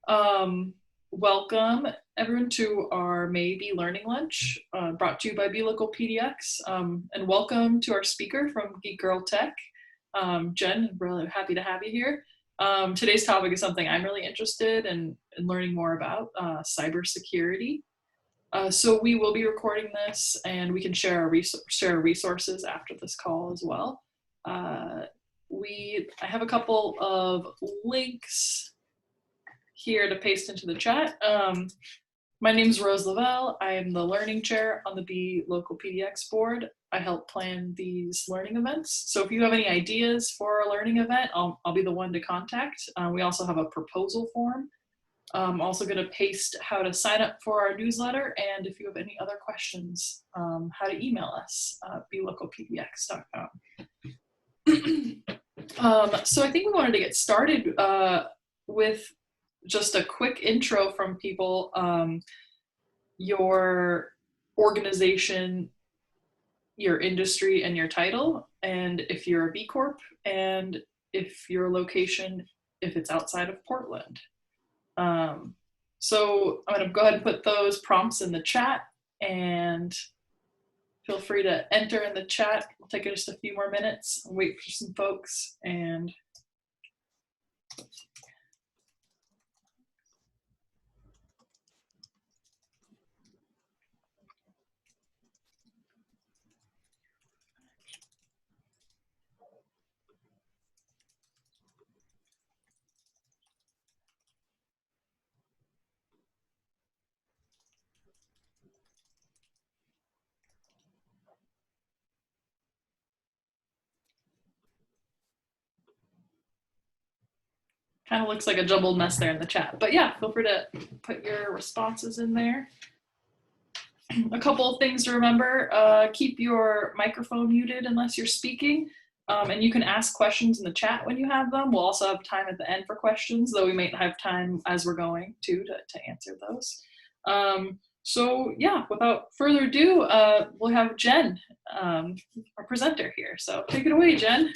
Welcome everyone to our May Be Learning Lunch, brought to you by B Local PDX, and welcome to our speaker from Geek Girl Tech, Jen. Really happy to have you here. Today's topic is something I'm really interested in learning more about, cybersecurity. So we will be recording this, and we can share our resources after this call as well. I have a couple of links here to paste into the chat. My name is Rose Lavelle. I am the learning chair on the B Local PDX board. I help plan these learning events. So if you have any ideas for a learning event, I'll be the one to contact. We also have a proposal form. I'm also going to paste how to sign up for our newsletter, and if you have any other questions, how to email us, blocalpdx.com. So I think we wanted to get started with just a quick intro from people, your organization, your industry, and your title, and if you're a B Corp, and if your location, if it's outside of Portland. So I'm going to go ahead and put those prompts in the chat, and feel free to enter in the chat. We'll take just a few more minutes and wait for some folks. And kind of looks like a jumbled mess there in the chat, but yeah, feel free to put your responses in there. A couple of things to remember: keep your microphone muted unless you're speaking, and you can ask questions in the chat when you have them. We'll also have time at the end for questions, though we might have time as we're going to answer those. So yeah, without further ado, we'll have Jen, our presenter here. So take it away, Jen.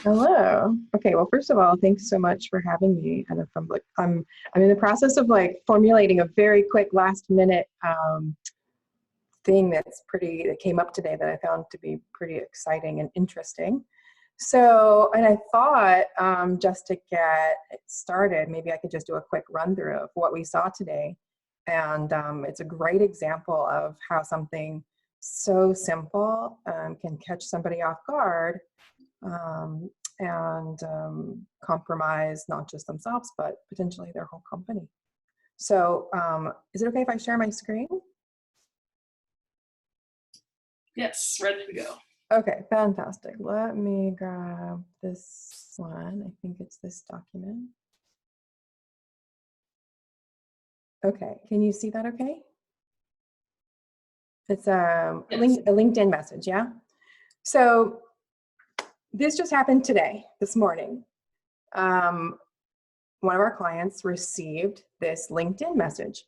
Hello. Okay. Well, first of all, thanks so much for having me. And if I'm in the process of formulating a very quick last minute thing that came up today that I found to be pretty exciting and interesting. So, and I thought just to get it started, maybe I could just do a quick run through of what we saw today. And it's a great example of how something so simple can catch somebody off guard and compromise not just themselves, but potentially their whole company. So is it okay if I share my screen? Yes, ready to go. Okay, fantastic. Let me grab this one. I think it's this document. Okay, can you see that okay? It's a LinkedIn message, yeah? So this just happened today, this morning. One of our clients received this LinkedIn message.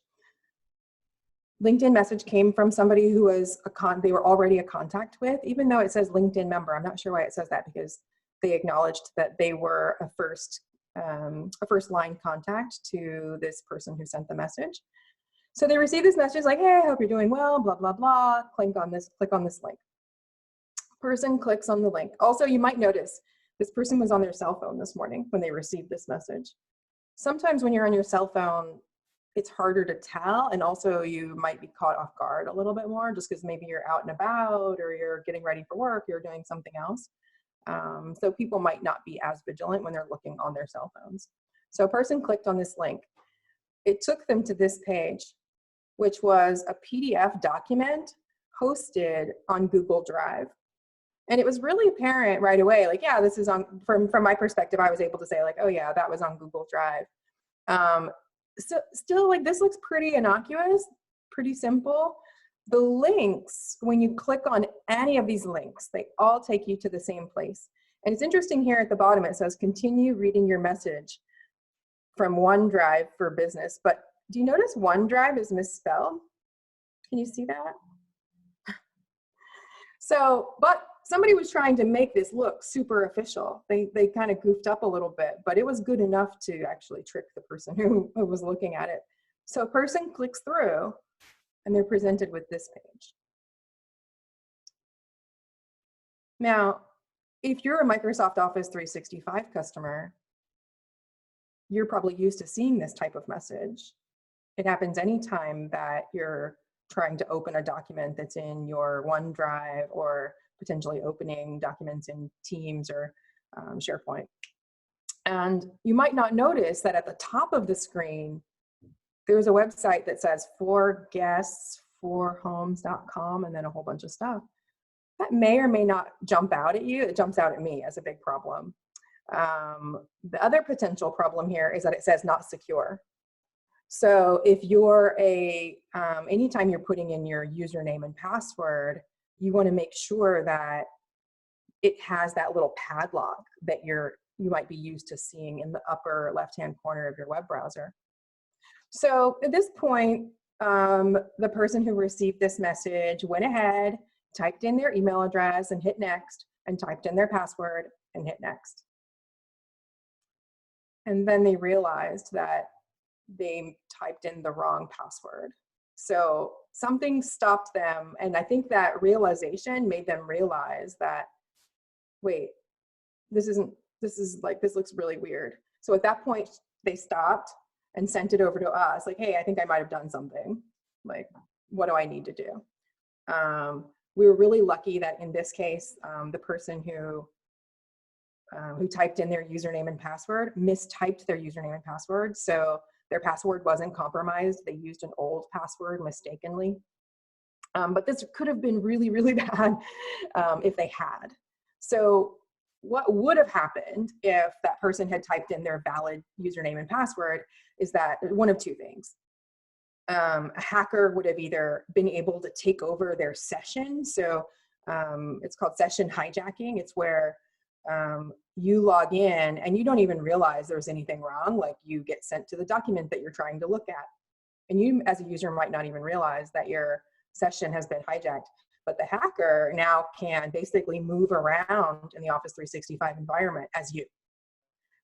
LinkedIn message came from somebody who was they were already a contact with, even though it says LinkedIn member. I'm not sure why it says that, because they acknowledged that they were a first line contact to this person who sent the message. So they received this message like, hey, I hope you're doing well, blah, blah, blah. Click on this link. Person clicks on the link. Also, you might notice this person was on their cell phone this morning when they received this message. Sometimes when you're on your cell phone, it's harder to tell, and also you might be caught off guard a little bit more just because maybe you're out and about, or you're getting ready for work, you're doing something else. So people might not be as vigilant when they're looking on their cell phones. So a person clicked on this link. It took them to this page, which was a PDF document hosted on Google Drive. And it was really apparent right away, like, yeah, this is on, from my perspective, I was able to say like, oh yeah, that was on Google Drive. So still, like, this looks pretty innocuous, pretty simple. The links, when you click on any of these links, they all take you to the same place. And it's interesting here at the bottom, it says, continue reading your message from OneDrive for business. But do you notice OneDrive is misspelled? Can you see that? So, but somebody was trying to make this look super official. They kind of goofed up a little bit, but it was good enough to actually trick the person who was looking at it. So a person clicks through and they're presented with this page. Now, if you're a Microsoft Office 365 customer, you're probably used to seeing this type of message. It happens anytime that you're trying to open a document that's in your OneDrive or potentially opening documents in Teams or SharePoint. And you might not notice that at the top of the screen, there's a website that says for guests, forhomes.com, and then a whole bunch of stuff. That may or may not jump out at you. It jumps out at me as a big problem. The other potential problem here is that it says not secure. So if you're anytime you're putting in your username and password, you want to make sure that it has that little padlock that you might be used to seeing in the upper left-hand corner of your web browser. So at this point, the person who received this message went ahead, typed in their email address and hit next, and typed in their password and hit next. And then they realized that they typed in the wrong password. So something stopped them, and I think that realization made them realize that, wait, this looks really weird. So at that point, they stopped and sent it over to us, like, hey, I think I might have done something. Like, what do I need to do? We were really lucky that in this case, the person who typed in their username and password mistyped their username and password. So their password wasn't compromised. They used an old password mistakenly. But this could have been really, really bad if they had. So what would have happened if that person had typed in their valid username and password is that one of two things. A hacker would have either been able to take over their session. So it's called session hijacking. It's where you log in and you don't even realize there's anything wrong. Like, you get sent to the document that you're trying to look at. And you as a user might not even realize that your session has been hijacked. But the hacker now can basically move around in the Office 365 environment as you.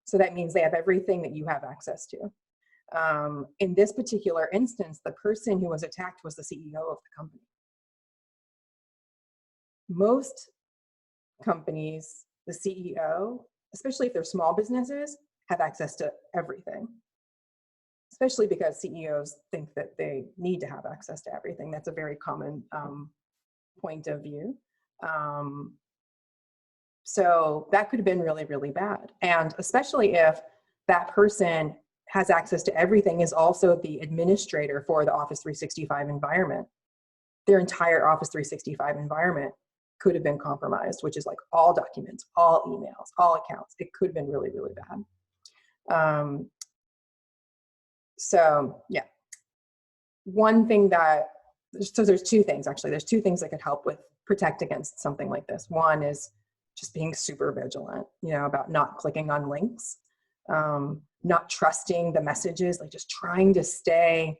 So that means they have everything that you have access to. In this particular instance, the person who was attacked was the CEO of the company. Most companies, the CEO, especially if they're small businesses, have access to everything, especially because CEOs think that they need to have access to everything. That's a very common point of view. So that could have been really, really bad. And especially if that person has access to everything, is also the administrator for the Office 365 environment. Their entire Office 365 environment could have been compromised, which is like all documents, all emails, all accounts. It could have been really, really bad. So yeah, one thing so there's two things actually. There's two things that could help with protect against something like this. One is just being super vigilant, about not clicking on links, not trusting the messages, like just trying to stay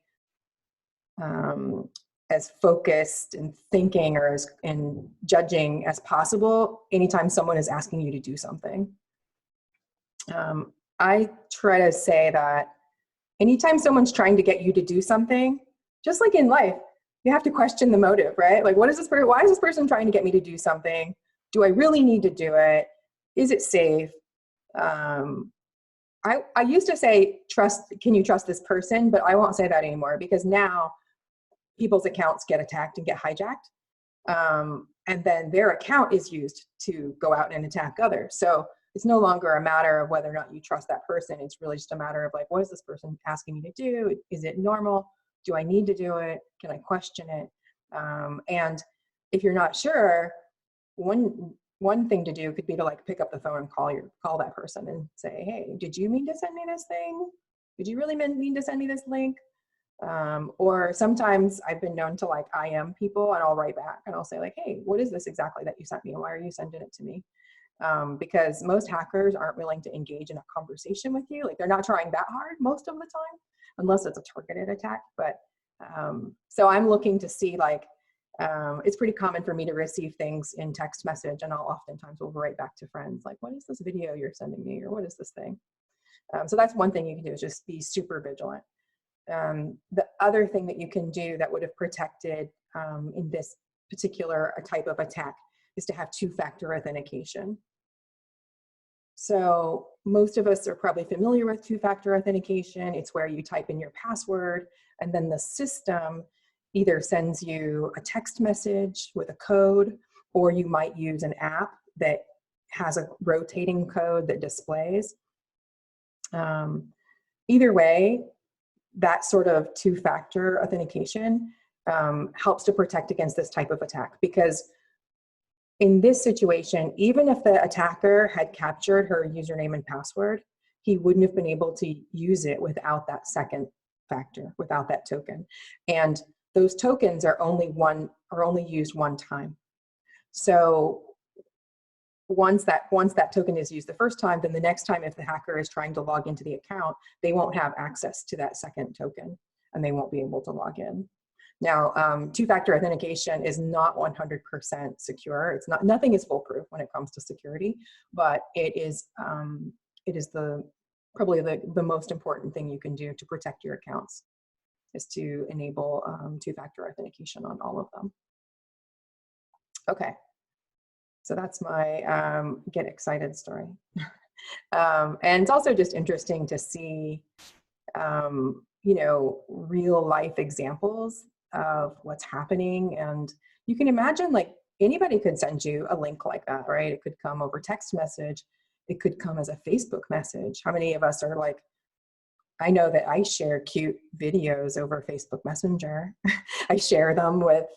as focused and thinking and judging as possible anytime someone is asking you to do something. I try to say that anytime someone's trying to get you to do something, just like in life, you have to question the motive, right? Like, why is this person trying to get me to do something? Do I really need to do it? Is it safe? I used to say, can you trust this person? But I won't say that anymore, because now people's accounts get attacked and get hijacked. And then their account is used to go out and attack others. So it's no longer a matter of whether or not you trust that person. It's really just a matter of like, what is this person asking me to do? Is it normal? Do I need to do it? Can I question it? And if you're not sure, one thing to do could be to like pick up the phone and call that person and say, hey, did you mean to send me this thing? Did you really mean to send me this link? Or sometimes I've been known to like IM people, and I'll write back and I'll say like, hey, what is this exactly that you sent me? And why are you sending it to me? Because most hackers aren't willing to engage in a conversation with you. Like, they're not trying that hard most of the time, unless it's a targeted attack. But so I'm looking to see like, It's pretty common for me to receive things in text message, and I'll oftentimes will write back to friends like, what is this video you're sending me, or what is this thing? So that's one thing you can do, is just be super vigilant. The other thing that you can do that would have protected in this particular type of attack is to have two-factor authentication. So most of us are probably familiar with two-factor authentication. It's where you type in your password, and then the system either sends you a text message with a code, or you might use an app that has a rotating code that displays. Either way, that sort of two-factor authentication helps to protect against this type of attack, because in this situation, even if the attacker had captured her username and password, he wouldn't have been able to use it without that second factor, without that token. And those tokens are only used one time. So once that token is used the first time, then the next time if the hacker is trying to log into the account, they won't have access to that second token, and they won't be able to log in. Now, two-factor authentication is not 100% secure. It's not, nothing is foolproof when it comes to security, but it is probably the most important thing you can do to protect your accounts, is to enable two-factor authentication on all of them. Okay, so that's my get excited story. And it's also just interesting to see, you know, real life examples of what's happening. And you can imagine, like, anybody could send you a link like that, right? It could come over text message. It could come as a Facebook message. How many of us are like, I know that I share cute videos over Facebook Messenger. I share them with,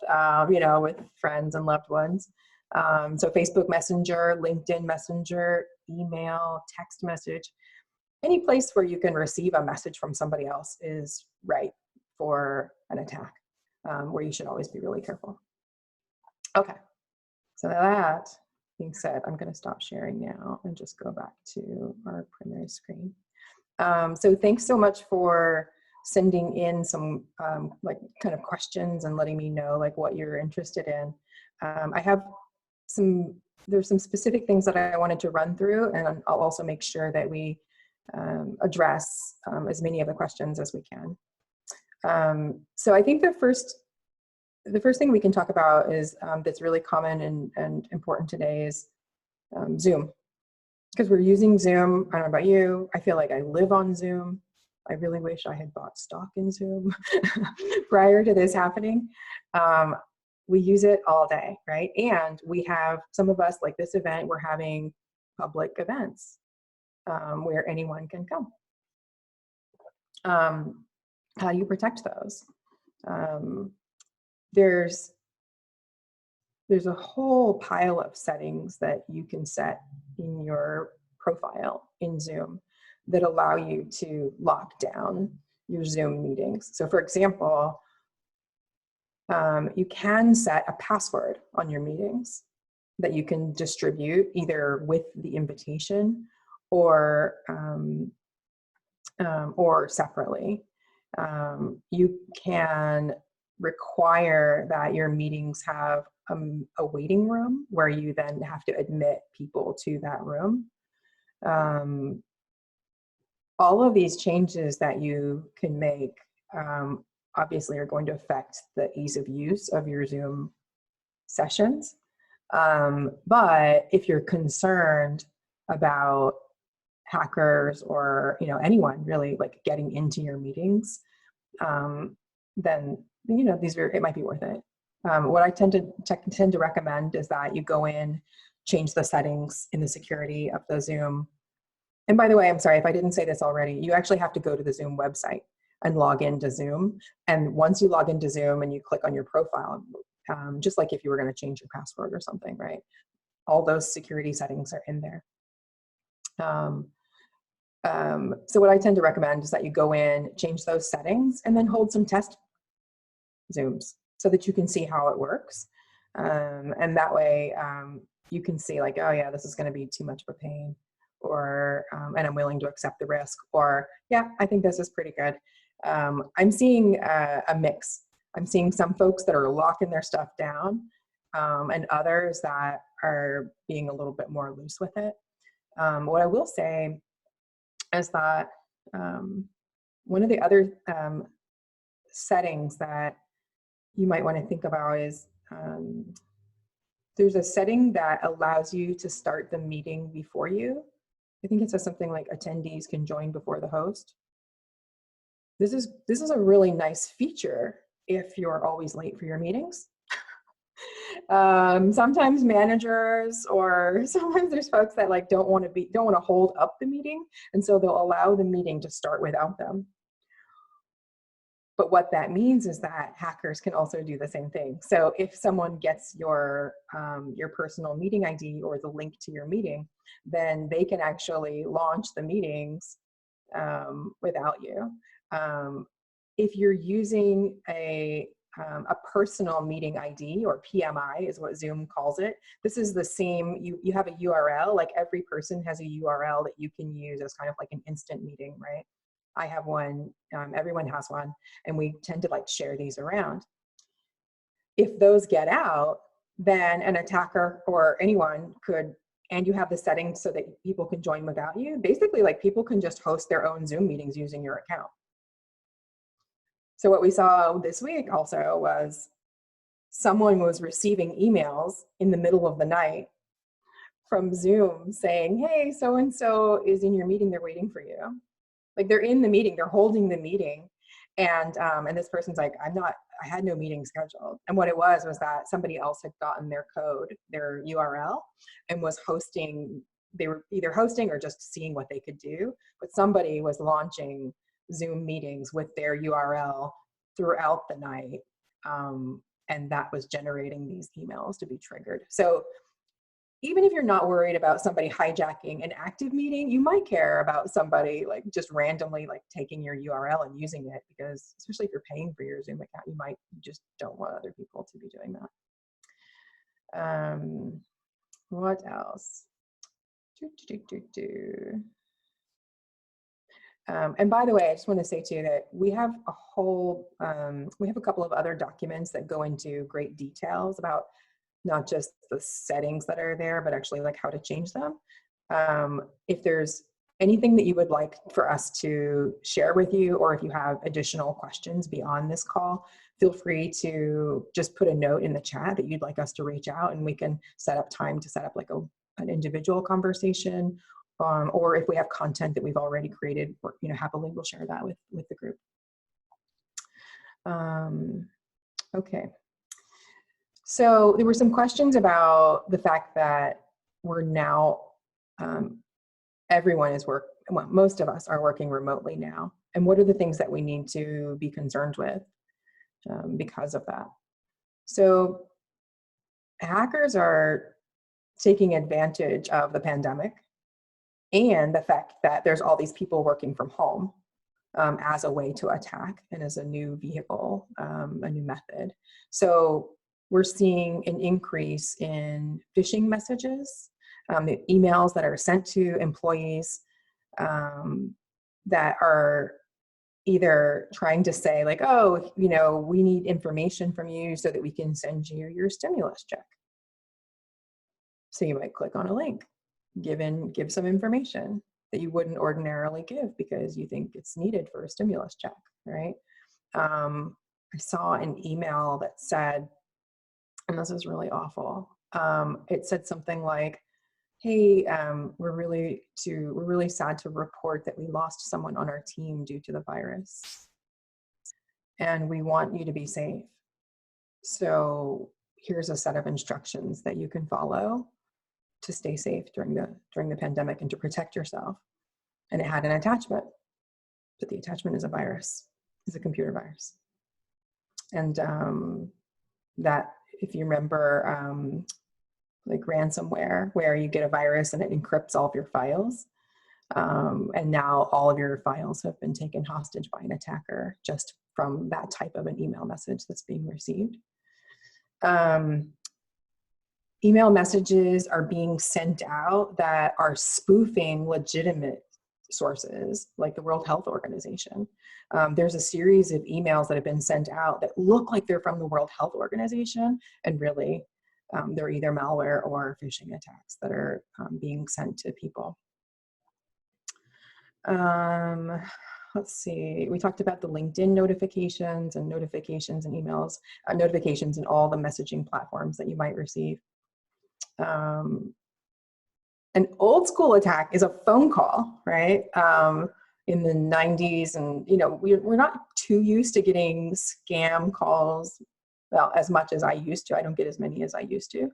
you know, with friends and loved ones. So Facebook Messenger, LinkedIn Messenger, email, text message, any place where you can receive a message from somebody else is right for an attack, where you should always be really careful. Okay, so that being said, I'm going to stop sharing now and just go back to our primary screen. So thanks so much for sending in some like kind of questions and letting me know like what you're interested in. I have there's some specific things that I wanted to run through, and I'll also make sure that we address as many of the questions as we can. So I think the first thing we can talk about is that's really common and important today is Zoom. Because we're using Zoom. I don't know about you, I feel like I live on Zoom. I really wish I had bought stock in Zoom prior to this happening. We use it all day, right? And we have, some of us, like this event, we're having public events where anyone can come. How do you protect those? There's a whole pile of settings that you can set in your profile in Zoom that allow you to lock down your Zoom meetings. So for example, you can set a password on your meetings that you can distribute either with the invitation or separately. You can require that your meetings have a waiting room where you then have to admit people to that room. All of these changes that you can make obviously are going to affect the ease of use of your Zoom sessions. But if you're concerned about hackers or anyone really like getting into your meetings, then it might be worth it. What I tend to recommend is that you go in, change the settings in the security of the Zoom. And by the way, I'm sorry if I didn't say this already, you actually have to go to the Zoom website and log into Zoom. And once you log into Zoom and you click on your profile, just like if you were going to change your password or something, right? All those security settings are in there. So what I tend to recommend is that you go in, change those settings, and then hold some test Zooms so that you can see how it works. And that way you can see like, oh yeah, this is going to be too much of a pain, or and I'm willing to accept the risk, or yeah, I think this is pretty good. I'm seeing a mix I'm seeing some folks that are locking their stuff down, and others that are being a little bit more loose with it. What I will say is that one of the other settings that you might want to think about is there's a setting that allows you to start the meeting before you. I think it says something like attendees can join before the host. This is a really nice feature if you're always late for your meetings. Sometimes managers or sometimes there's folks that like don't want to hold up the meeting, and so they'll allow the meeting to start without them. But what that means is that hackers can also do the same thing. So if someone gets your personal meeting ID or the link to your meeting, then they can actually launch the meetings without you. If you're using a personal meeting ID, or PMI is what Zoom calls it, this is the same, you have a URL, like every person has a URL that you can use as kind of like an instant meeting, right? I have one, everyone has one, and we tend to like share these around. If those get out, then an attacker or anyone could, and you have the settings so that people can join without you, basically like people can just host their own Zoom meetings using your account. So what we saw this week also was someone was receiving emails in the middle of the night from Zoom saying, hey, so-and-so is in your meeting, they're waiting for you. Like they're in the meeting, they're holding the meeting. And this person's like, I had no meeting scheduled. And what it was that somebody else had gotten their code, their URL, and was hosting, they were either hosting or just seeing what they could do, but somebody was launching Zoom meetings with their URL throughout the night. And that was generating these emails to be triggered. So even if you're not worried about somebody hijacking an active meeting, you might care about somebody like just randomly like taking your URL and using it, because especially if you're paying for your Zoom account, you just don't want other people to be doing that. What else? And by the way, I just want to say too that we have a couple of other documents that go into great details about not just the settings that are there, but actually like how to change them. If there's anything that you would like for us to share with you, or if you have additional questions beyond this call, feel free to just put a note in the chat that you'd like us to reach out, and we can set up time to set up like an individual conversation. Or if we have content that we've already created, happily we'll share that with the group. Okay. So there were some questions about the fact that we're now, everyone is most of us are working remotely now. And what are the things that we need to be concerned with because of that? So hackers are taking advantage of the pandemic and the fact that there's all these people working from home as a way to attack and as a new vehicle, a new method. So we're seeing an increase in phishing messages, the emails that are sent to employees that are either trying to say like, oh, we need information from you so that we can send you your stimulus check. So you might click on a link, give some information that you wouldn't ordinarily give because you think it's needed for a stimulus check, right? I saw an email that said, and this is really awful, it said something like, hey, we're really sad to report that we lost someone on our team due to the virus, and we want you to be safe. So here's a set of instructions that you can follow to stay safe during the pandemic and to protect yourself. And it had an attachment, but the attachment is a virus, is a computer virus. And that, if you remember, like ransomware, where you get a virus and it encrypts all of your files. And now all of your files have been taken hostage by an attacker just from that type of an email message that's being received. Email messages are being sent out that are spoofing legitimate sources like the World Health Organization. There's a series of emails that have been sent out that look like they're from the World Health Organization, and really they're either malware or phishing attacks that are being sent to people. Let's see, we talked about the LinkedIn notifications and emails, notifications in all the messaging platforms that you might receive. An old school attack is a phone call, right? In the 90s, and we're not too used to getting scam calls, well, as much as I used to. I don't get as many as I used to,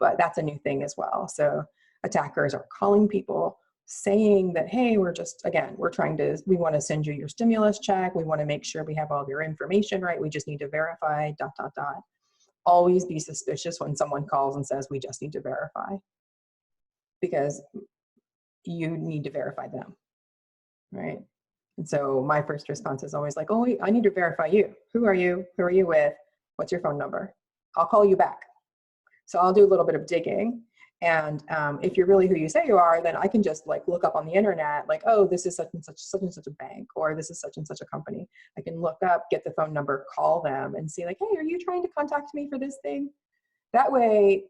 but that's a new thing as well. So attackers are calling people saying that, hey, we want to send you your stimulus check. We want to make sure we have all of your information right. We just need to verify, ... Always be suspicious when someone calls and says, we just need to verify, because you need to verify them, right? And so my first response is always like, oh, wait, I need to verify you. Who are you? Who are you with? What's your phone number? I'll call you back. So I'll do a little bit of digging. And if you're really who you say you are, then I can just like look up on the internet, like, oh, this is such and such a bank, or this is such and such a company. I can look up, get the phone number, call them and see like, hey, are you trying to contact me for this thing? That way,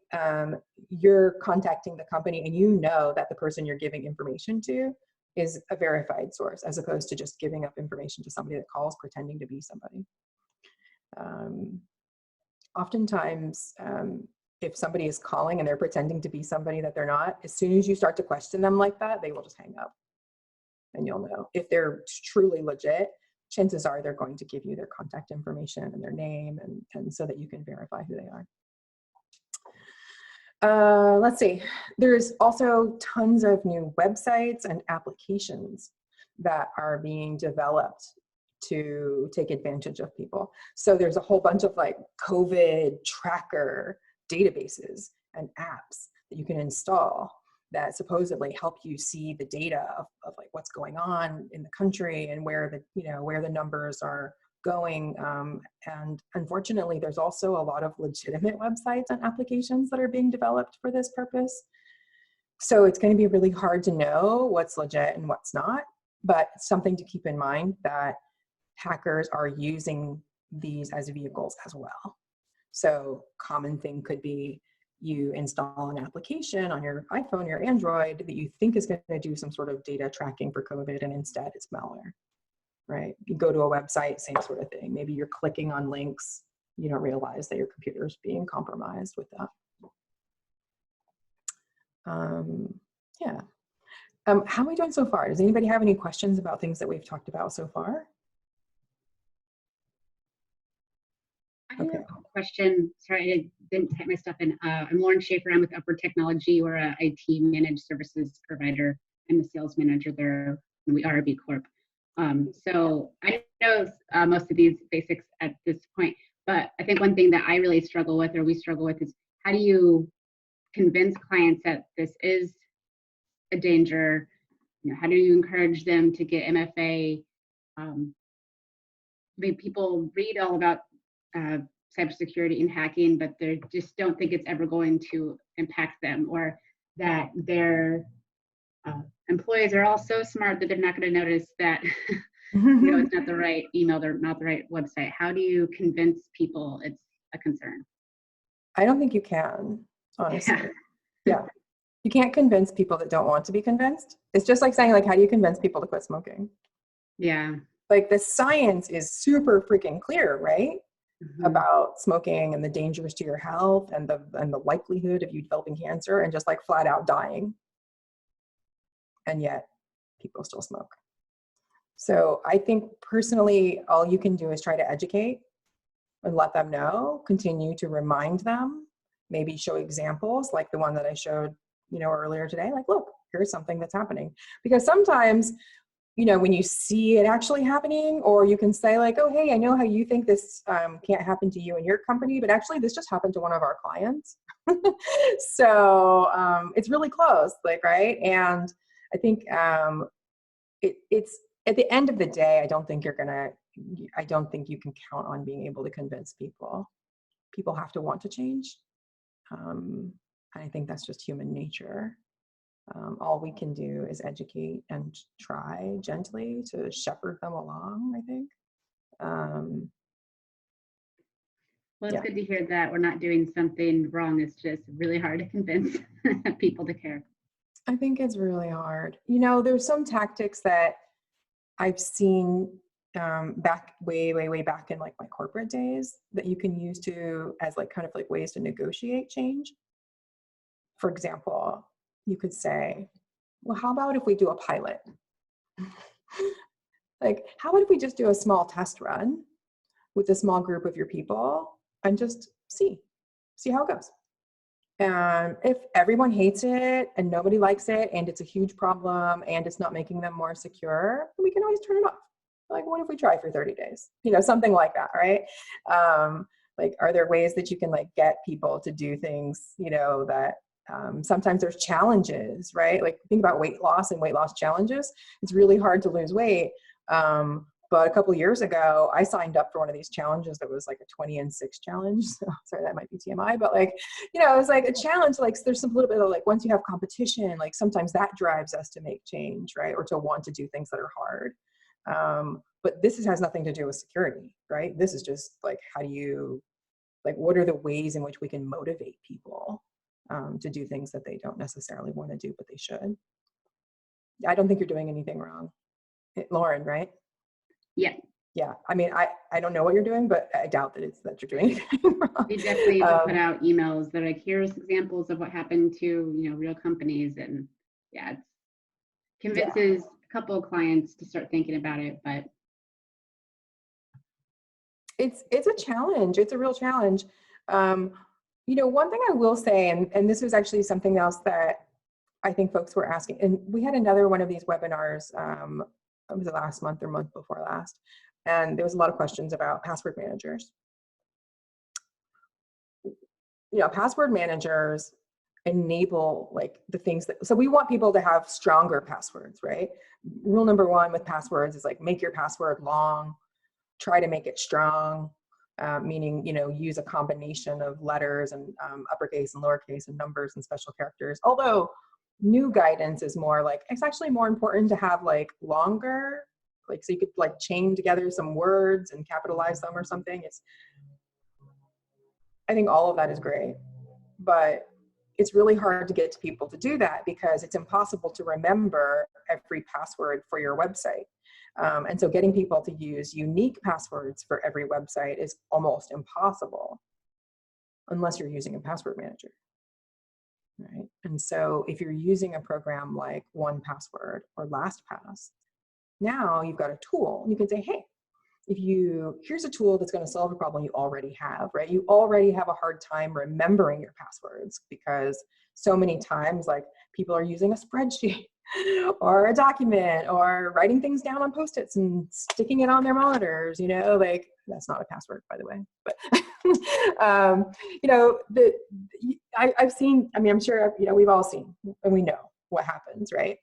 you're contacting the company and you know that the person you're giving information to is a verified source, as opposed to just giving up information to somebody that calls pretending to be somebody. Oftentimes, if somebody is calling and they're pretending to be somebody that they're not, as soon as you start to question them like that, they will just hang up. And you'll know. If they're truly legit, chances are they're going to give you their contact information and their name, and so that you can verify who they are. Let's see. There's also tons of new websites and applications that are being developed to take advantage of people. So there's a whole bunch of like COVID tracker databases and apps that you can install that supposedly help you see the data of like what's going on in the country and where the numbers are going. And unfortunately, there's also a lot of legitimate websites and applications that are being developed for this purpose. So it's going to be really hard to know what's legit and what's not, but it's something to keep in mind that hackers are using these as vehicles as well. So common thing could be you install an application on your iPhone, your Android, that you think is going to do some sort of data tracking for COVID, and instead it's malware, right? You go to a website, same sort of thing. Maybe you're clicking on links, you don't realize that your computer is being compromised with that. Yeah. How are we doing so far? Does anybody have any questions about things that we've talked about so far? I have a question. Sorry, I didn't type my stuff in. I'm Lauren Schaefer. I'm with Upward Technology. We're a IT managed services provider. I'm the sales manager there, and we are a B Corp. So I know most of these basics at this point, but I think one thing that I really struggle with, or we struggle with, is how do you convince clients that this is a danger? How do you encourage them to get MFA? People read all about cybersecurity and hacking, but they just don't think it's ever going to impact them, or that their employees are all so smart that they're not going to notice that it's not the right email, they're not the right website. How do you convince people it's a concern? I don't think you can, honestly. Yeah. You can't convince people that don't want to be convinced. It's just like saying, like, how do you convince people to quit smoking? Yeah. Like, the science is super freaking clear, right? About smoking and the dangers to your health and the likelihood of you developing cancer and just like flat out dying. And yet people still smoke. So I think personally, all you can do is try to educate and let them know, continue to remind them, maybe show examples like the one that I showed, earlier today, like, look, here's something that's happening. Because sometimes, when you see it actually happening, or you can say like, oh, hey, I know how you think this can't happen to you and your company, but actually this just happened to one of our clients. So it's really close, like, right? And I think it's at the end of the day, I don't think you can count on being able to convince people. People have to want to change. And I think that's just human nature. All we can do is educate and try gently to shepherd them along, I think. Well, it's Yeah. good to hear that we're not doing something wrong. It's just really hard to convince people to care. I think it's really hard. You know, there's some tactics that I've seen back way back in like my corporate days that you can use as like kind of like ways to negotiate change. For example, you could say, well, how about if we do a pilot? Like, how about if we just do a small test run with a small group of your people and just see how it goes. And if everyone hates it and nobody likes it and it's a huge problem and it's not making them more secure, we can always turn it off. Like, what if we try for 30 days? You know, something like that, right? Like, are there ways that you can like get people to do things, you know, that sometimes there's challenges, right? Like, think about weight loss and weight loss challenges. It's really hard to lose weight. But a couple of years ago, I signed up for one of these challenges that was like a 20 and 6 challenge. So, sorry, that might be TMI, but like, you know, it was like a challenge. Like, there's some little bit of like, once you have competition, like sometimes that drives us to make change, right? Or to want to do things that are hard. But this has nothing to do with security, right? This is just like, how do you, like, what are the ways in which we can motivate people to do things that they don't necessarily want to do, but they should? I don't think you're doing anything wrong. Lauren, right? Yeah. Yeah, I mean, I don't know what you're doing, but I doubt that you're doing anything wrong. We definitely put out emails that are like, here's examples of what happened to, you know, real companies. And yeah, it convinces a couple of clients to start thinking about it, but it's a challenge. It's a real challenge. You know, one thing I will say, and this was actually something else that I think folks were asking, and we had another one of these webinars, it was last month or month before last, and there was a lot of questions about password managers. You know, password managers enable like the things that, so we want people to have stronger passwords, right? Rule number one with passwords is like, make your password long, try to make it strong, meaning, you know, use a combination of letters and uppercase and lowercase and numbers and special characters. Although new guidance is more like, it's actually more important to have like longer, like, so you could like chain together some words and capitalize them or something. I think all of that is great, but it's really hard to get to people to do that because it's impossible to remember every password for your website. And so getting people to use unique passwords for every website is almost impossible unless you're using a password manager, right? And so if you're using a program like 1Password or LastPass, now you've got a tool. You can say, hey, here's a tool that's going to solve a problem you already have, right? You already have a hard time remembering your passwords because so many times, like, people are using a spreadsheet or a document or writing things down on Post-its and sticking it on their monitors, you know, like, that's not a password, by the way, but, you know, I've seen, I mean, I'm sure, you know, we've all seen and we know what happens, right?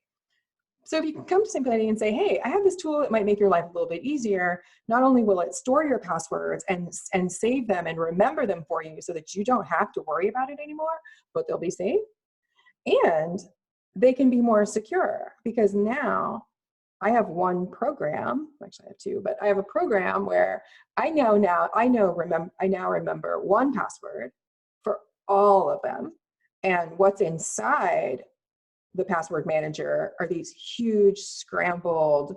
So if you can come to somebody and say, hey, I have this tool that might make your life a little bit easier. Not only will it store your passwords and save them and remember them for you so that you don't have to worry about it anymore, but they'll be safe. And they can be more secure because now I have one program, actually I have two, but I have a program where I now remember 1Password for all of them. And what's inside the password manager are these huge scrambled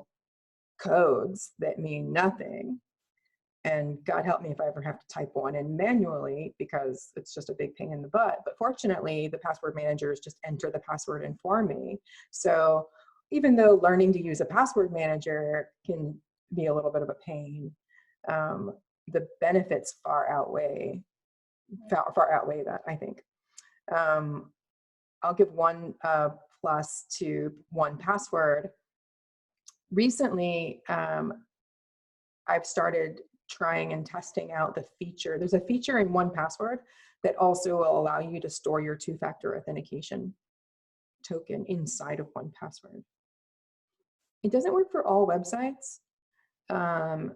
codes that mean nothing. And God help me if I ever have to type one in manually because it's just a big pain in the butt. But fortunately, the password managers just enter the password in for me. So even though learning to use a password manager can be a little bit of a pain, the benefits far outweigh that, I think. I'll give one plus to 1Password. Recently, I've started trying and testing out the feature. There's a feature in 1Password that also will allow you to store your two-factor authentication token inside of 1Password. It doesn't work for all websites, and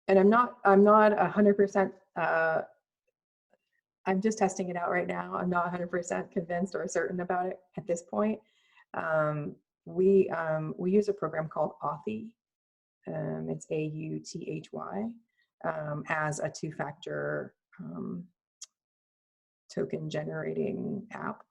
I'm not 100%. I'm just testing it out right now. I'm not 100% convinced or certain about it at this point. We use a program called Authy. It's AUTHY, as a two-factor token generating app.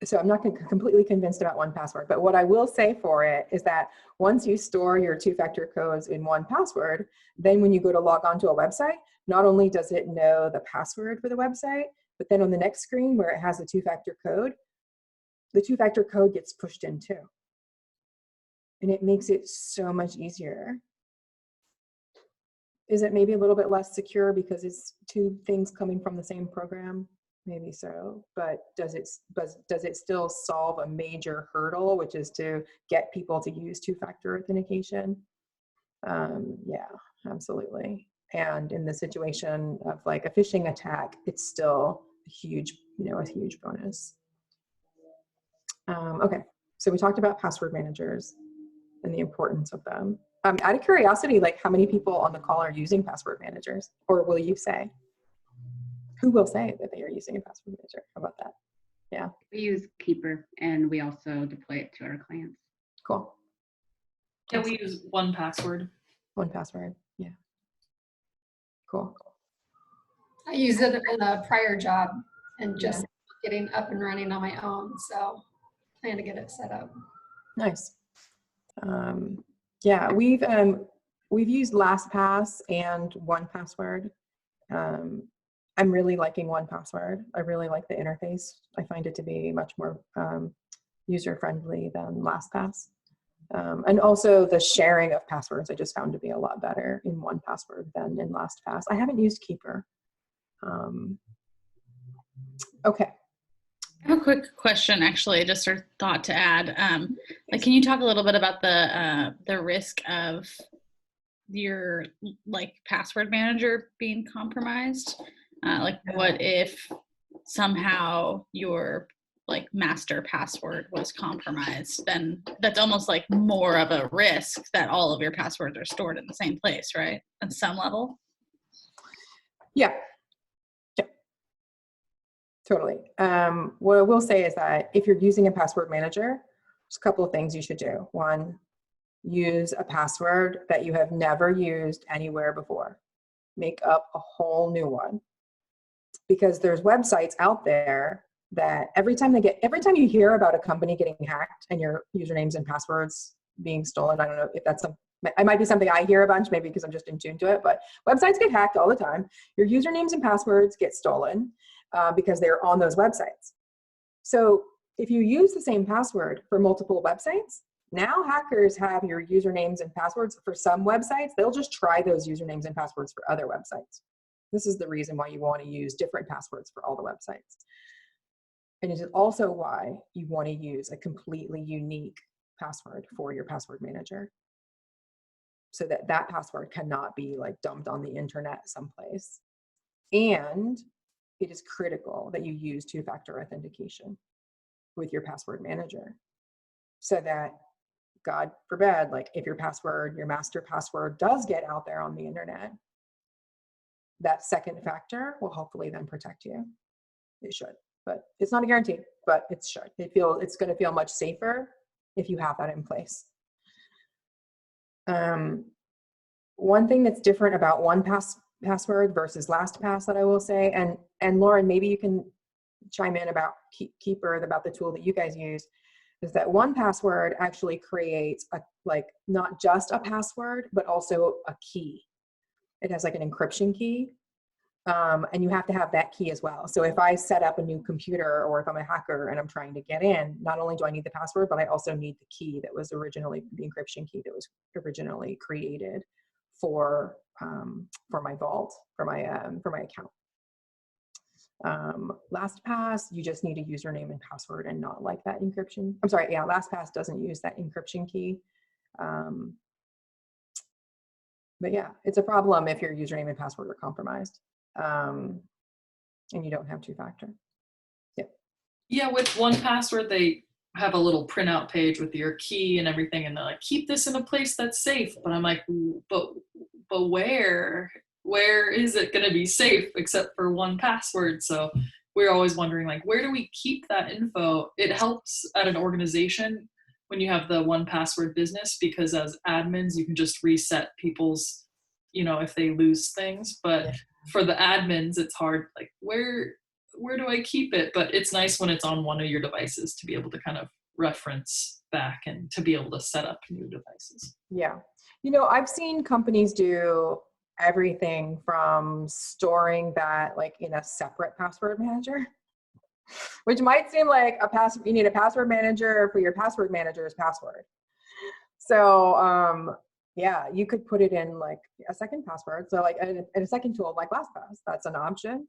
So I'm not completely convinced about 1Password, but what I will say for it is that once you store your two-factor codes in 1Password, then when you go to log on to a website, not only does it know the password for the website, but then on the next screen where it has the two-factor code, the two-factor code gets pushed in too. And it makes it so much easier. Is it maybe a little bit less secure because it's two things coming from the same program? Maybe so, but does it still solve a major hurdle, which is to get people to use two-factor authentication? Yeah, absolutely. And in the situation of like a phishing attack, it's still a huge, a huge bonus. Okay, so we talked about password managers and the importance of them. Out of curiosity, like how many people on the call are using password managers, or will you say? Who will say that they are using a password manager? How about that? Yeah. We use Keeper, and we also deploy it to our clients. Cool. Yeah, we use 1Password. 1Password. Yeah. Cool. I use it in a prior job and just getting up and running on my own. So plan to get it set up. Nice. Yeah, we've used Lastpass and 1Password. I'm really liking 1Password. I really like the interface. I find it to be much more user-friendly than Lastpass. And also the sharing of passwords I just found to be a lot better in 1Password than in Lastpass. I haven't used Keeper. Okay. I have a quick question, actually, just a thought to add. Like, can you talk a little bit about the risk of your password manager being compromised? What if somehow your master password was compromised? Then that's almost like more of a risk that all of your passwords are stored in the same place, right? At some level. Yeah. Totally. What I will say is that if you're using a password manager, there's a couple of things you should do. One, use a password that you have never used anywhere before. Make up a whole new one. Because there's websites out there that every time you hear about a company getting hacked and your usernames and passwords being stolen, I don't know if that's it might be something I hear a bunch, maybe because I'm just in tune to it, but websites get hacked all the time. Your usernames and passwords get stolen because they're on those websites. So if you use the same password for multiple websites, now hackers have your usernames and passwords for some websites. They'll just try those usernames and passwords for other websites. This is the reason why you want to use different passwords for all the websites. And it is also why you want to use a completely unique password for your password manager, so that that password cannot be dumped on the internet someplace. And it is critical that you use two-factor authentication with your password manager, so that, God forbid, if your master password does get out there on the internet, that second factor will hopefully then protect you. It should, but it's not a guarantee, but it should. It's going to feel much safer if you have that in place. One thing that's different about 1Password versus Lastpass that I will say, and Lauren, maybe you can chime in about Keeper, about the tool that you guys use, is that 1Password actually creates not just a password, but also a key. It has an encryption key, and you have to have that key as well. So if I set up a new computer, or if I'm a hacker and I'm trying to get in, not only do I need the password, but I also need the key that was originally, the encryption key that was originally created for my vault, for my account. Lastpass, you just need a username and password and not that encryption. I'm sorry, yeah, Lastpass doesn't use that encryption key. But yeah, it's a problem if your username and password are compromised, and you don't have two-factor. Yeah. Yeah, with 1Password, they have a little printout page with your key and everything, and they're like, keep this in a place that's safe. But I'm like, but where? where is it going to be safe except for 1Password? So we're always wondering, like, where do we keep that info? It helps at an organization when you have the 1Password business, because as admins, you can just reset people's, if they lose things. But for the admins, it's hard. Like, where do I keep it? But it's nice when it's on one of your devices to be able to kind of reference back and to be able to set up new devices. Yeah. I've seen companies do everything from storing that like in a separate password manager, which might seem like you need a password manager for your password manager's password. So yeah, you could put it in like a second password. So like in a second tool like Lastpass, that's an option.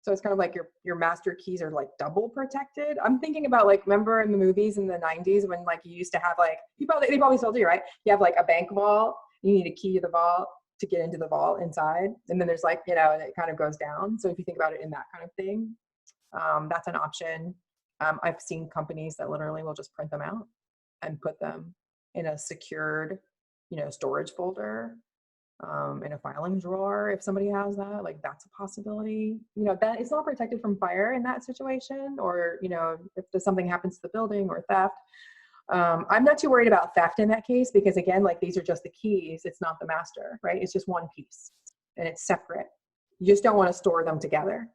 So it's kind of like your master keys are like double protected. I'm thinking about like, remember in the movies in the 90s when like you used to have like, they probably still do, right? You have like a bank vault, you need a key to the vault to get into the vault inside. And then there's like, and it kind of goes down. So if you think about it in that kind of thing, that's an option. I've seen companies that literally will just print them out and put them in a secured, storage folder. In a filing drawer, if somebody has that, like that's a possibility. That it's not protected from fire in that situation, or if something happens to the building or theft. I'm not too worried about theft in that case, because again, like these are just the keys. It's not the master, right? It's just one piece and it's separate. You just don't want to store them together,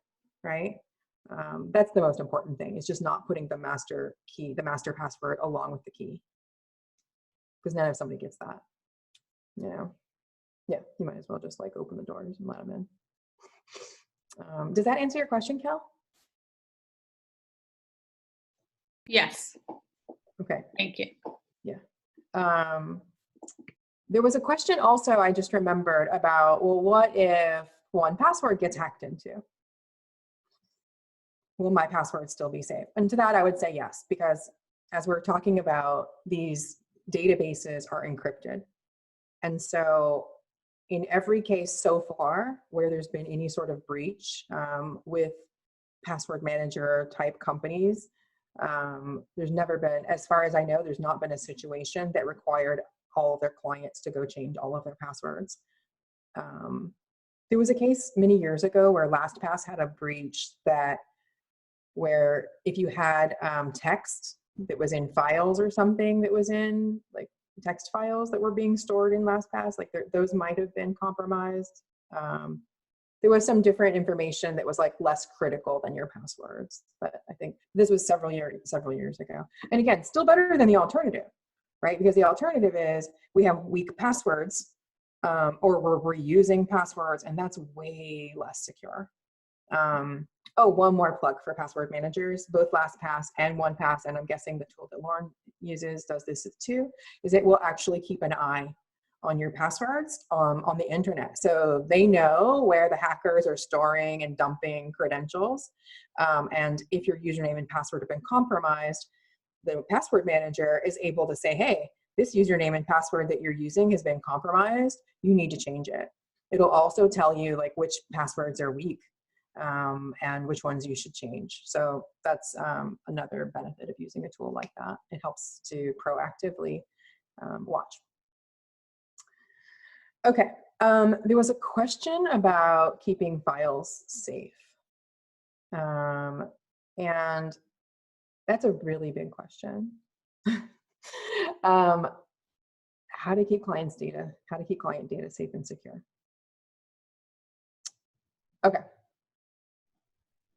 right? That's the most important thing. It's just not putting the master key, the master password along with the key, because then if somebody gets that, yeah, you might as well just like open the doors and let them in. Does that answer your question, Kel? Yes. Okay. Thank you. Yeah. There was a question also I just remembered about, well, what if 1Password gets hacked into? Will my password still be safe? And to that, I would say yes, because as we're talking about, these databases are encrypted. And so in every case so far where there's been any sort of breach with password manager type companies, there's never been, as far as I know, there's not been a situation that required all of their clients to go change all of their passwords. There was a case many years ago where Lastpass had a breach where if you had text that was in files or something that was in like text files that were being stored in Lastpass, like those might have been compromised. There was some different information that was like less critical than your passwords, but I think this was several years ago. And again, still better than the alternative, right? Because the alternative is we have weak passwords, or we're reusing passwords, and that's way less secure. Oh, one more plug for password managers. Both Lastpass and 1Pass, and I'm guessing the tool that Lauren uses does this too, is it will actually keep an eye on your passwords on the internet. So they know where the hackers are storing and dumping credentials. And if your username and password have been compromised, the password manager is able to say, hey, this username and password that you're using has been compromised. You need to change it. It'll also tell you like which passwords are weak. And which ones you should change. So that's another benefit of using a tool like that. It helps to proactively watch. Okay, there was a question about keeping files safe. And that's a really big question. How to keep client data safe and secure. Okay.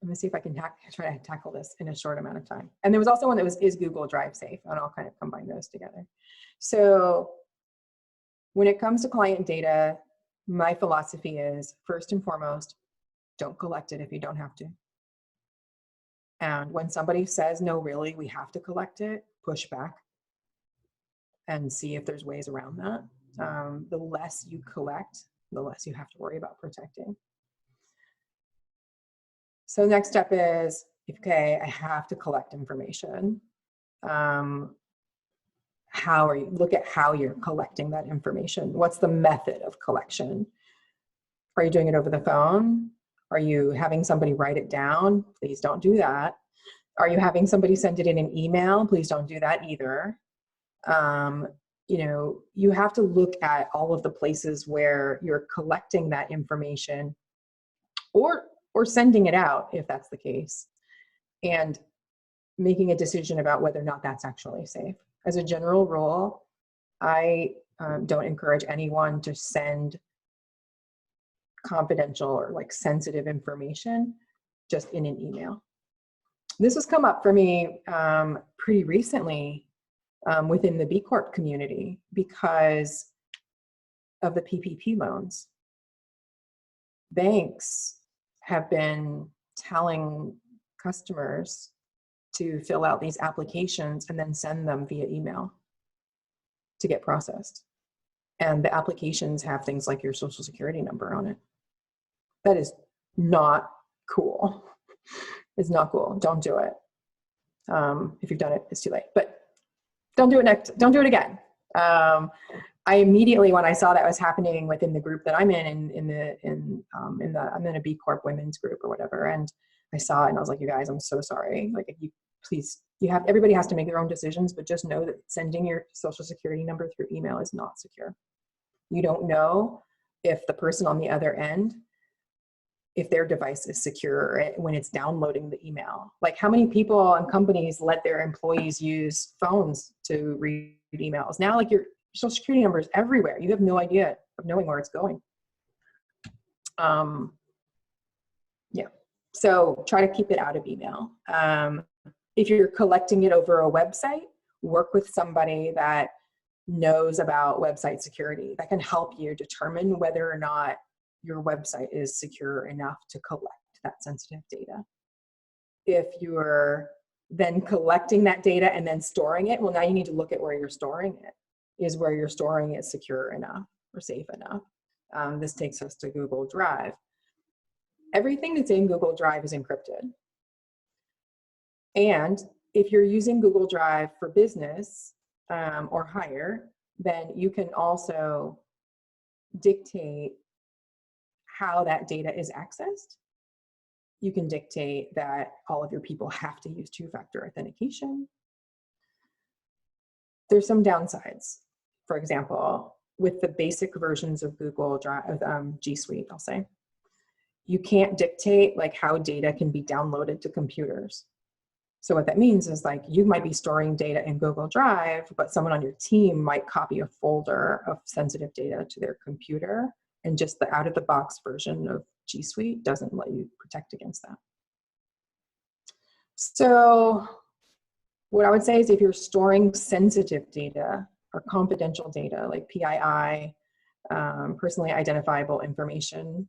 Let me see if I can try to tackle this in a short amount of time. And there was also one that was, is Google Drive safe? And I'll kind of combine those together. So when it comes to client data, my philosophy is, first and foremost, don't collect it if you don't have to. And when somebody says, no, really, we have to collect it, push back and see if there's ways around that. The less you collect, the less you have to worry about protecting. So next step is, okay, I have to collect information. Look at how you're collecting that information. What's the method of collection? Are you doing it over the phone? Are you having somebody write it down? Please don't do that. Are you having somebody send it in an email? Please don't do that either. you have to look at all of the places where you're collecting that information or sending it out if that's the case, and making a decision about whether or not that's actually safe. As a general rule, I don't encourage anyone to send confidential or like sensitive information just in an email. This has come up for me pretty recently within the B Corp community because of the PPP loans. Banks have been telling customers to fill out these applications and then send them via email to get processed. And the applications have things like your social security number on it. That is not cool. It's not cool. Don't do it. If you've done it, it's too late. But don't do it next. Don't do it again. I immediately, when I saw that was happening within the group that I'm in I'm in a B Corp women's group or whatever, and I saw it and I was like, you guys, I'm so sorry. Like, if you please, everybody has to make their own decisions, but just know that sending your social security number through email is not secure. You don't know if the person on the other end, if their device is secure when it's downloading the email. Like, how many people and companies let their employees use phones to read emails? Now, like, your social security number is everywhere. You have no idea of knowing where it's going. Yeah, so try to keep it out of email. If you're collecting it over a website, work with somebody that knows about website security that can help you determine whether or not your website is secure enough to collect that sensitive data. If you're then collecting that data and then storing it, well, now you need to look at where you're storing it. Is where you're storing it secure enough or safe enough? This takes us to Google Drive. Everything that's in Google Drive is encrypted. And if you're using Google Drive for business or hire, then you can also dictate how that data is accessed. You can dictate that all of your people have to use two-factor authentication. There's some downsides. For example, with the basic versions of Google Drive, G Suite, I'll say, you can't dictate like how data can be downloaded to computers. So what that means is, like, you might be storing data in Google Drive, but someone on your team might copy a folder of sensitive data to their computer, and just the out-of-the-box version of G Suite doesn't let you protect against that. So what I would say is, if you're storing sensitive data or confidential data like PII, personally identifiable information,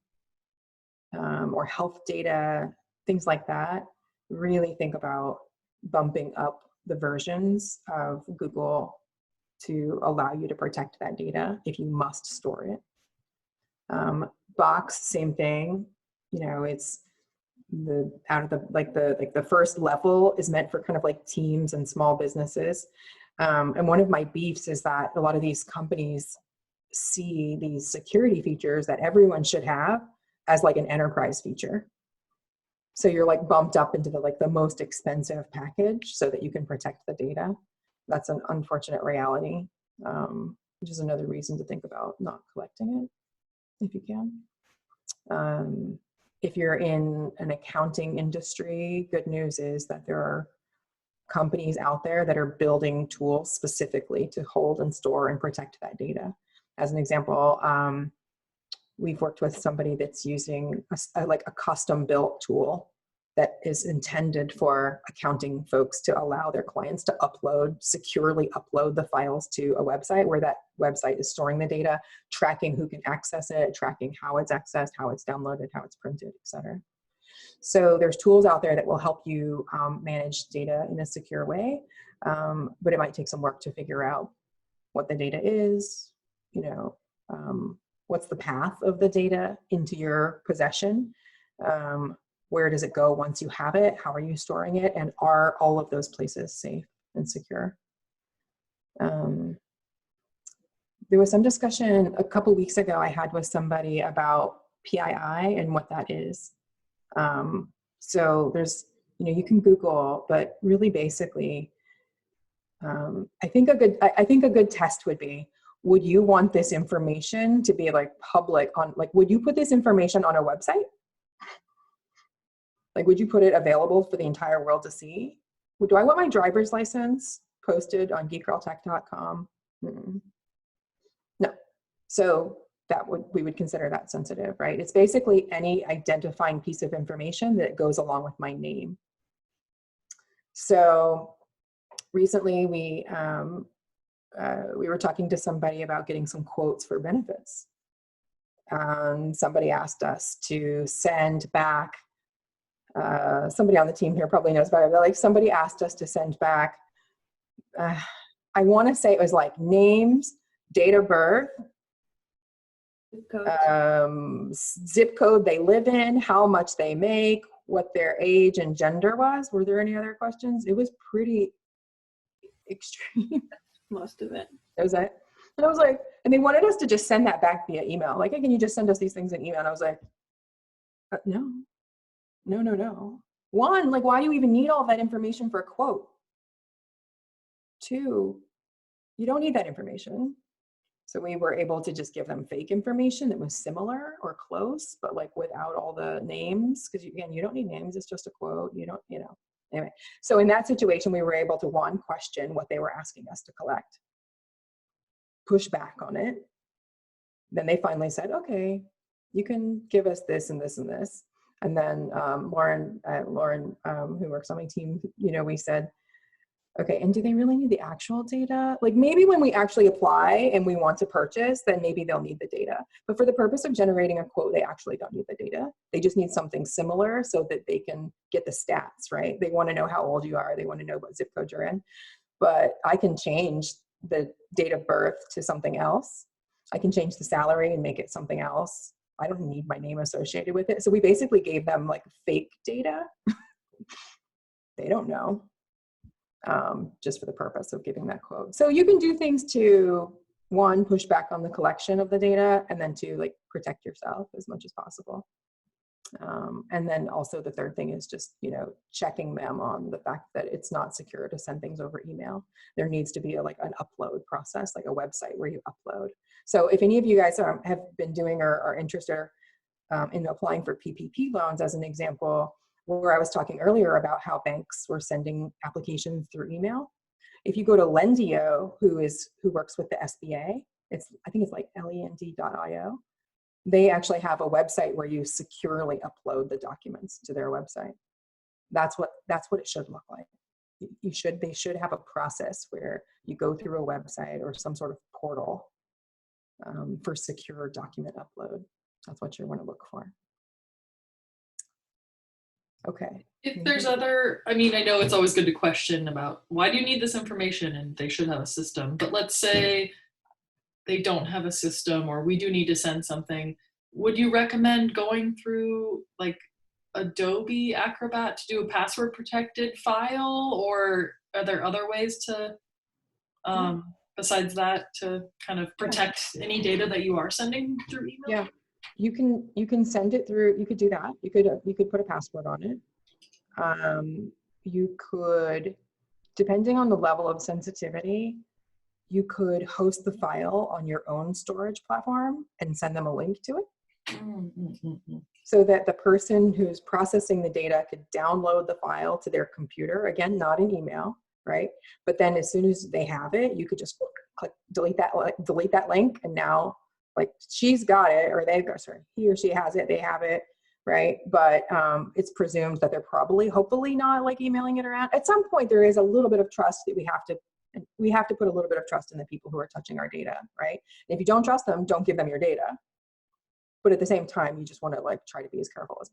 or health data, things like that, really think about bumping up the versions of Google to allow you to protect that data if you must store it. Box, same thing. It's the first level is meant for kind of like teams and small businesses. And one of my beefs is that a lot of these companies see these security features that everyone should have as like an enterprise feature. So you're like bumped up into the most expensive package so that you can protect the data. That's an unfortunate reality, which is another reason to think about not collecting it if you can. If you're in an accounting industry, good news is that there are companies out there that are building tools specifically to hold and store and protect that data. As an example, we've worked with somebody that's using a custom built tool that is intended for accounting folks to allow their clients to securely upload the files to a website where that website is storing the data, tracking who can access it, tracking how it's accessed, how it's downloaded, how it's printed, et cetera. So there's tools out there that will help you manage data in a secure way, but it might take some work to figure out what the data is, what's the path of the data into your possession, where does it go once you have it, how are you storing it, and are all of those places safe and secure? There was some discussion a couple weeks ago I had with somebody about PII and what that is. So there's, you can Google, but really basically I think a good test would be, would you want this information to be like public on, like, would you put this information on a website? Like, would you put it available for the entire world to see? Do I want my driver's license posted on geekgirltech.com? No. So we would consider that sensitive, right? It's basically any identifying piece of information that goes along with my name. So recently we were talking to somebody about getting some quotes for benefits. Somebody asked us to send back, somebody on the team here probably knows better, but like somebody asked us to send back, I want to say it was like names, date of birth, zip code they live in, how much they make, what their age and gender was. Were there any other questions? It was pretty extreme. Most of it. That was it. And I was like, and they wanted us to just send that back via email. Like, hey, can you just send us these things in email? And I was like, no. One, like, why do you even need all that information for a quote? Two, you don't need that information. So we were able to just give them fake information that was similar or close, but like without all the names, because again, you don't need names, it's just a quote, you don't, anyway. So in that situation, we were able to, one, question what they were asking us to collect, push back on it. Then they finally said, okay, you can give us this and this and this. And then Lauren, who works on my team, we said, okay, and do they really need the actual data? Like maybe when we actually apply and we want to purchase, then maybe they'll need the data. But for the purpose of generating a quote, they actually don't need the data. They just need something similar so that they can get the stats, right? They want to know how old you are. They want to know what zip code you're in. But I can change the date of birth to something else. I can change the salary and make it something else. I don't need my name associated with it. So we basically gave them like fake data. They don't know. Just for the purpose of giving that quote. So you can do things to, one, push back on the collection of the data, and then to like protect yourself as much as possible. And then also the third thing is just, checking them on the fact that it's not secure to send things over email. There needs to be an upload process, like a website where you upload. So if any of you guys have been doing or are interested in applying for PPP loans, as an example, where I was talking earlier about how banks were sending applications through email. If you go to Lendio, who works with the SBA, I think it's like lend.io. They actually have a website where you securely upload the documents to their website. That's what it should look like. They should have a process where you go through a website or some sort of portal for secure document upload. That's what you want to look for. Okay. If there's I know it's always good to question about why do you need this information, and they should have a system, but let's say they don't have a system or we do need to send something. Would you recommend going through like Adobe Acrobat to do a password protected file, or are there other ways to, besides that, to kind of protect any data that you are sending through email? Yeah. You can send it through, you could do that. You could put a password on it. You could, depending on the level of sensitivity, you could host the file on your own storage platform and send them a link to it. So that the person who's processing the data could download the file to their computer, again, not an email, right? But then as soon as they have it, you could just click delete that link, and now like she's got it, or he or she has it, they have it, right? But it's presumed that they're hopefully not like emailing it around. At some point, there is a little bit of trust that we have to put a little bit of trust in the people who are touching our data, right? And if you don't trust them, don't give them your data. But at the same time, you just want to like try to be as careful as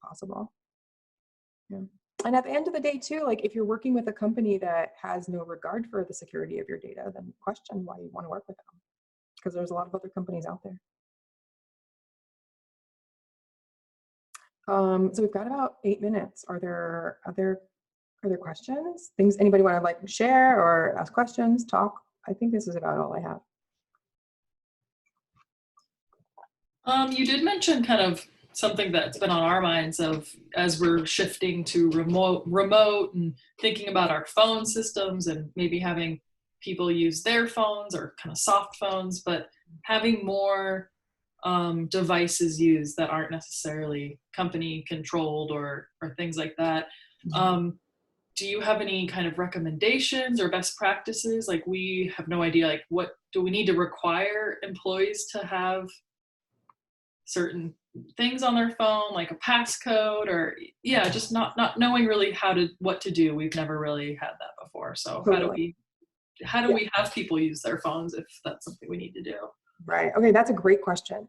possible. Yeah. And at the end of the day too, like if you're working with a company that has no regard for the security of your data, then question why you want to work with them. Because there's a lot of other companies out there. So we've got about 8 minutes. Are there other questions? Things anybody want to like share or ask questions, talk? I think this is about all I have. You did mention kind of something that's been on our minds of as we're shifting to remote and thinking about our phone systems and maybe having people use their phones or kind of soft phones, but having more devices used that aren't necessarily company controlled or things like that. Do you have any kind of recommendations or best practices? Like, we have no idea, like, what do we need to require employees to have certain things on their phone, like a passcode, or just not knowing really what to do. We've never really had that before. So Totally. how do we have people use their phones if that's something we need to do? Right. Okay, that's a great question.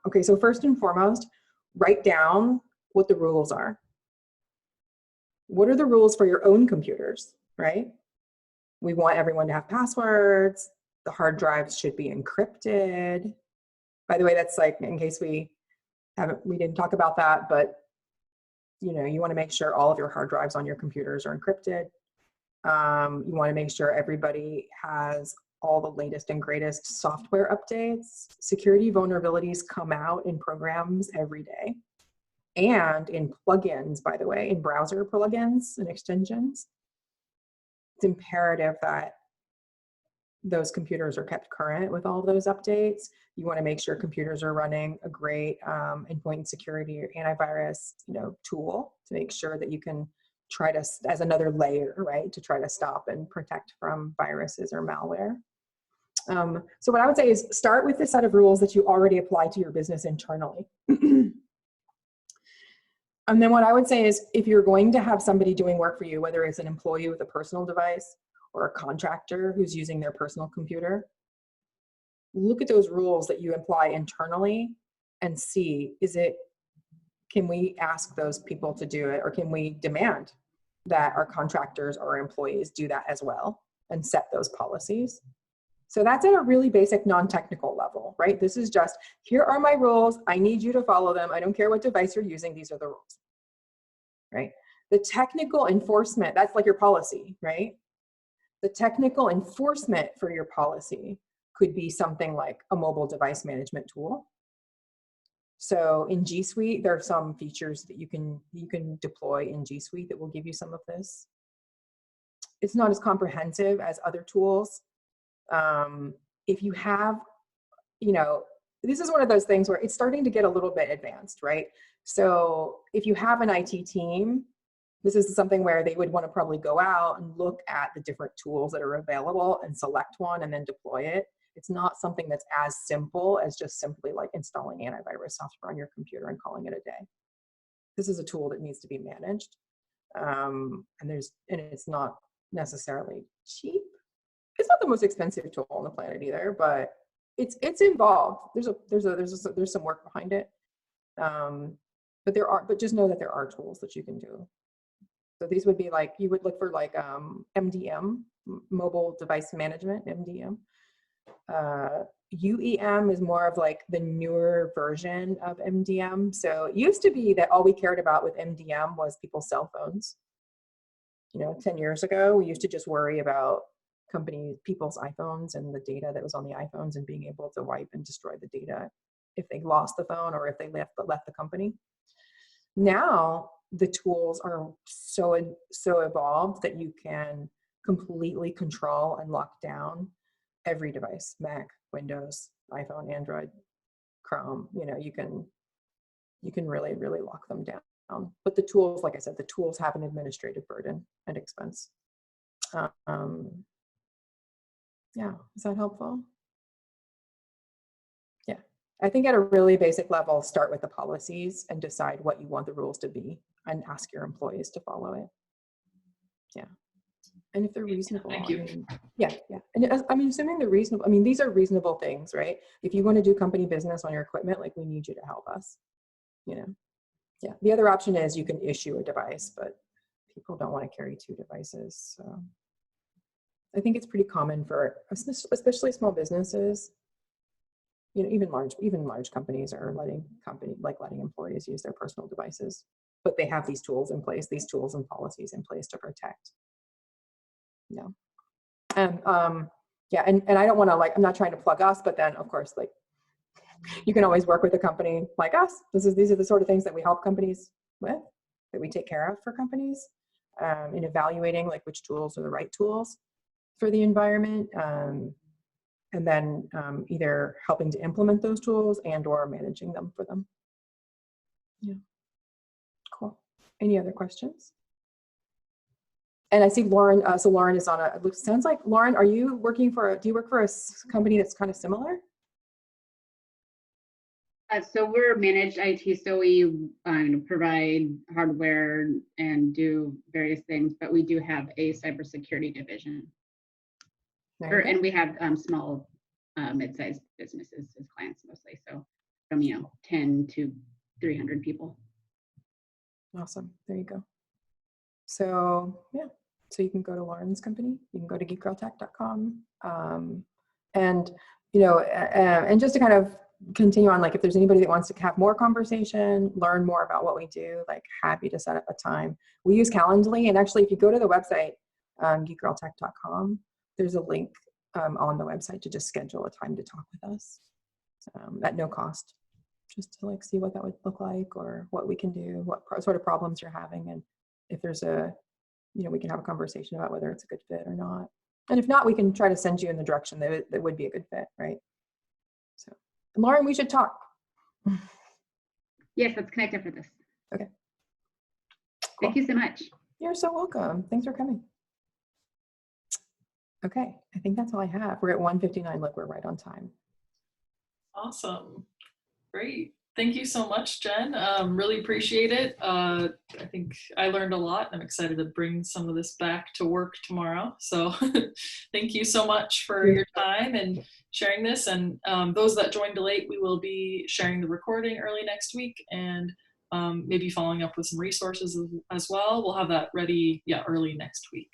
Okay, so first and foremost, write down what the rules are. What are the rules for your own computers, right? We want everyone to have passwords. The hard drives should be encrypted. By the way, that's like, in case we didn't talk about that, but you want to make sure all of your hard drives on your computers are encrypted. You want to make sure everybody has all the latest and greatest software updates. Security vulnerabilities come out in programs every day. And in plugins, by the way, in browser plugins and extensions. It's imperative that those computers are kept current with all of those updates. You want to make sure computers are running a great endpoint security or antivirus tool to make sure that you can try to, as another layer, right, to try to stop and protect from viruses or malware. So what I would say is start with the set of rules that you already apply to your business internally. And then what I would say is, if you're going to have somebody doing work for you, whether it's an employee with a personal device or a contractor who's using their personal computer, look at those rules that you apply internally and see, can we ask those people to do it, or can we demand that our contractors or employees do that as well and set those policies? So that's at a really basic non-technical level, right? This is just, here are my rules. I need you to follow them. I don't care what device you're using. These are the rules, right? The technical enforcement, that's like your policy, right? The technical enforcement for your policy could be something like a mobile device management tool. So in G Suite, there are some features that you can deploy in G Suite that will give you some of this. It's not as comprehensive as other tools. If you have, this is one of those things where it's starting to get a little bit advanced, right? So if you have an IT team, this is something where they would want to probably go out and look at the different tools that are available and select one and then deploy it. It's not something that's as simple as just simply like installing antivirus software on your computer and calling it a day. This is a tool that needs to be managed. And it's not necessarily cheap. It's not the most expensive tool on the planet either, but it's involved. There's some work behind it. But just know that there are tools that you can do. So these would be like, you would look for like MDM, mobile device management, MDM. UEM is more of like the newer version of MDM. So it used to be that all we cared about with MDM was people's cell phones. 10 years ago, we used to just worry about people's iPhones and the data that was on the iPhones and being able to wipe and destroy the data if they lost the phone or if they left the company. Now the tools are so evolved that you can completely control and lock down every device: Mac, Windows, iPhone, Android, Chrome. You can really, really lock them down. But the tools, like I said, the tools have an administrative burden and expense. Yeah, is that helpful? Yeah, I think at a really basic level, start with the policies and decide what you want the rules to be and ask your employees to follow it. Yeah, and if they're reasonable. Thank you. Yeah. And assuming they're reasonable, these are reasonable things, right? If you want to do company business on your equipment, like, we need you to help us, Yeah, the other option is you can issue a device, but people don't want to carry 2 devices, so. I think it's pretty common for, especially small businesses, even large companies are letting employees use their personal devices, but they have these tools in place, these tools and policies in place to protect. Yeah. And I don't want to, I'm not trying to plug us, but then of course, You can always work with a company like us. These are the sort of things that we help companies with, that we take care of for companies, in evaluating like which tools are the right tools for the environment, and then either helping to implement those tools and or managing them for them. Yeah, cool. Any other questions? And I see Lauren, so Lauren is on a, it sounds like, Lauren, are you working for, do you work for a company that's kind of similar? So we're managed IT, so we provide hardware and do various things, but we do have a cybersecurity division. And we have small, mid-sized businesses as clients mostly. So from 10 to 300 people. Awesome. There you go. So yeah, so you can go to Lauren's company. You can go to geekgirltech.com, and and just to kind of continue on, like if there's anybody that wants to have more conversation, learn more about what we do, like happy to set up a time. We use Calendly, and actually if you go to the website, geekgirltech.com, there's a link on the website to just schedule a time to talk with us at no cost, just to like see what that would look like or what we can do, what sort of problems you're having, and if there's a, we can have a conversation about whether it's a good fit or not. And if not, we can try to send you in the direction that would be a good fit, right? So, Lauren, we should talk. Yes, let's connect after this. Okay. Cool. Thank you so much. You're so welcome. Thanks for coming. Okay, I think that's all I have. We're at 1:59. Look, we're right on time. Awesome. Great. Thank you so much, Jen. Really appreciate it. I think I learned a lot. I'm excited to bring some of this back to work tomorrow. So thank you so much for your time and sharing this. And those that joined late, we will be sharing the recording early next week and maybe following up with some resources as well. We'll have that ready, early next week.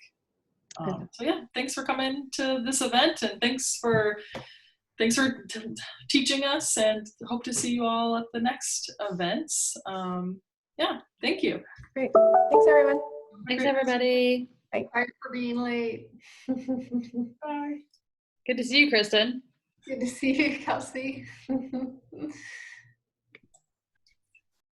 So yeah, thanks for coming to this event, and thanks for teaching us, and hope to see you all at the next events. Yeah, thank you. Great. Thanks, everyone. Thanks, everybody. Bye. Sorry for being late. Bye. Good to see you, Kristen. Good to see you, Kelsey.